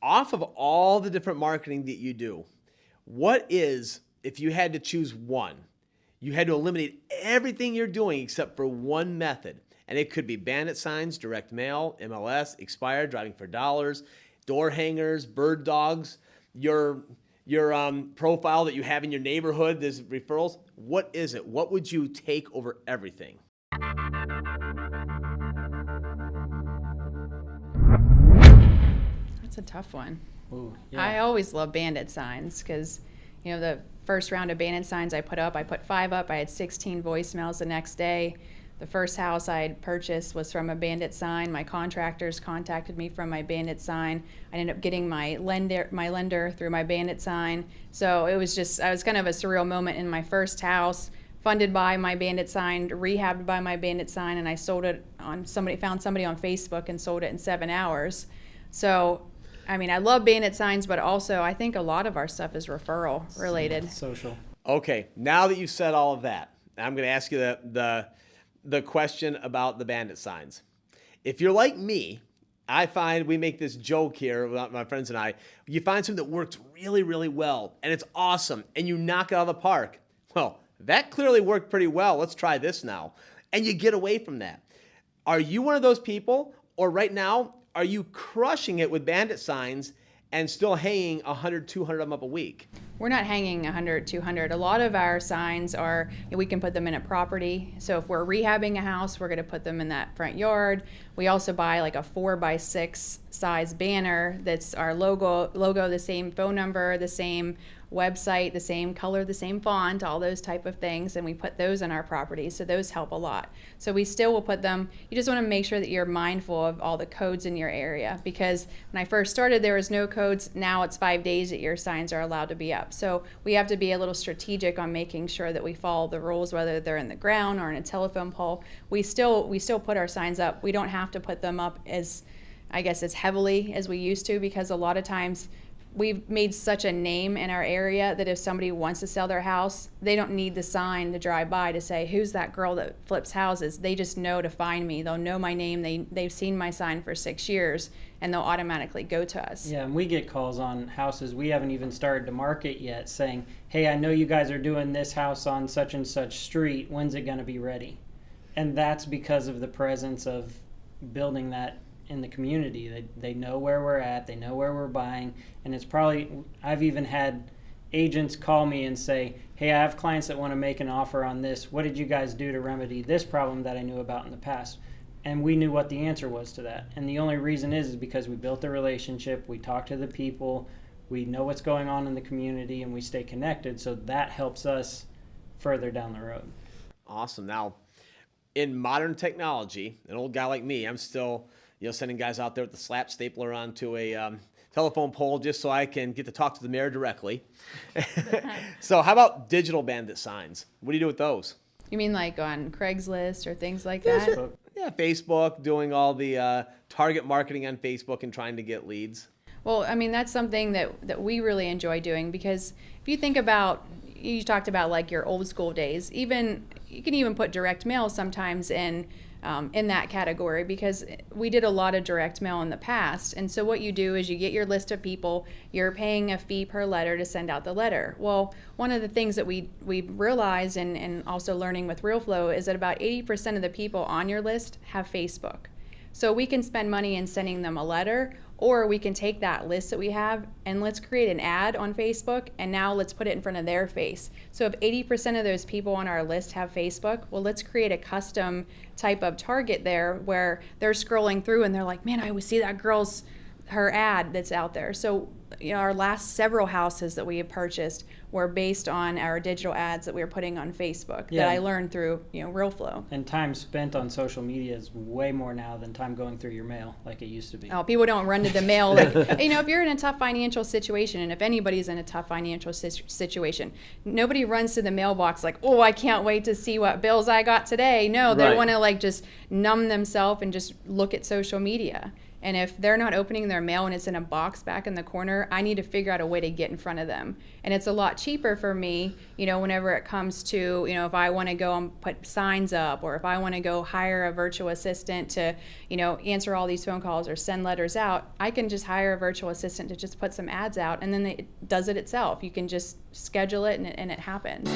off of all the different marketing that you do, what is, if you had to choose one, you had to eliminate everything you're doing except for one method, and it could be bandit signs, direct mail, MLS, expired, driving for dollars, door hangers, bird dogs, your profile that you have in your neighborhood, there's referrals. What is it? What would you take over everything? That's a tough one. Ooh, yeah. I always love bandit signs because, the first round of bandit signs I put 5 up. I had 16 voicemails the next day. The first house I had purchased was from a bandit sign. My contractors contacted me from my bandit sign. I ended up getting my lender through my bandit sign. So I was kind of a surreal moment in my first house, funded by my bandit sign, rehabbed by my bandit sign, and I sold it found somebody on Facebook and sold it in 7 hours. So, I love bandit signs, but also I think a lot of our stuff is referral related. Social. Okay, now that you've said all of that, I'm going to ask you the question about the bandit signs. If you're like me, I find we make this joke here, my friends and I, you find something that works really, really well, and it's awesome, and you knock it out of the park. Well, that clearly worked pretty well. Let's try this now. And you get away from that. Are you one of those people, or right now, are you crushing it with bandit signs and still hanging 100, 200 of them up a week? We're not hanging 100, 200. A lot of our signs are, we can put them in a property. So if we're rehabbing a house, we're going to put them in that front yard. We also buy like a 4x6 size banner that's our logo, the same phone number, the same website, the same color, the same font, all those type of things, and we put those in our properties, so those help a lot. So we still will put them, you just want to make sure that you're mindful of all the codes in your area, because when I first started there was no codes. Now it's 5 days that your signs are allowed to be up. So we have to be a little strategic on making sure that we follow the rules, whether they're in the ground or in a telephone pole. We still put our signs up. We don't have to put them up as heavily as we used to, because a lot of times we've made such a name in our area that if somebody wants to sell their house, they don't need the sign to drive by to say, who's that girl that flips houses? They just know to find me. They'll know my name. They've seen my sign for 6 years, and they'll automatically go to us. Yeah, and we get calls on houses we haven't even started to market yet saying, hey, I know you guys are doing this house on such and such street. When's it going to be ready? And that's because of the presence of building that in the community. They know where we're at, they know where we're buying, and it's probably, I've even had agents call me and say, hey, I have clients that want to make an offer on this. What did you guys do to remedy this problem that I knew about in the past? And we knew what the answer was to that. And the only reason is because we built a relationship, we talk to the people, we know what's going on in the community, and we stay connected, so that helps us further down the road. Awesome. Now, in modern technology, an old guy like me, I'm still sending guys out there with the slap stapler onto a telephone pole just so I can get to talk to the mayor directly. So how about digital bandit signs? What do you do with those? You mean like on Craigslist or things like that? Facebook. Yeah, Facebook, doing all the target marketing on Facebook and trying to get leads. Well, that's something that we really enjoy doing, because if you think about, you talked about like your old school days, you can even put direct mail sometimes in that category, because we did a lot of direct mail in the past. And so what you do is you get your list of people, you're paying a fee per letter to send out the letter. Well, one of the things that we realized and also learning with Realeflow is that about 80% of the people on your list have Facebook. So we can spend money in sending them a letter, or we can take that list that we have and let's create an ad on Facebook, and now let's put it in front of their face. So if 80% of those people on our list have Facebook, well, let's create a custom type of target there where they're scrolling through and they're like, man, I would see that her ad that's out there. So our last several houses that we have purchased were based on our digital ads that we were putting on Facebook that I learned through Realeflow. And time spent on social media is way more now than time going through your mail like it used to be. Oh, people don't run to the mail. Like, if you're in a tough financial situation, and if anybody's in a tough financial situation, nobody runs to the mailbox like, oh, I can't wait to see what bills I got today. No, they want to just numb themselves and just look at social media. And if they're not opening their mail and it's in a box back in the corner, I need to figure out a way to get in front of them. And it's a lot cheaper for me, whenever it comes to, if I want to go and put signs up, or if I want to go hire a virtual assistant to, answer all these phone calls or send letters out, I can just hire a virtual assistant to just put some ads out, and then it does it itself. You can just schedule it and it happens.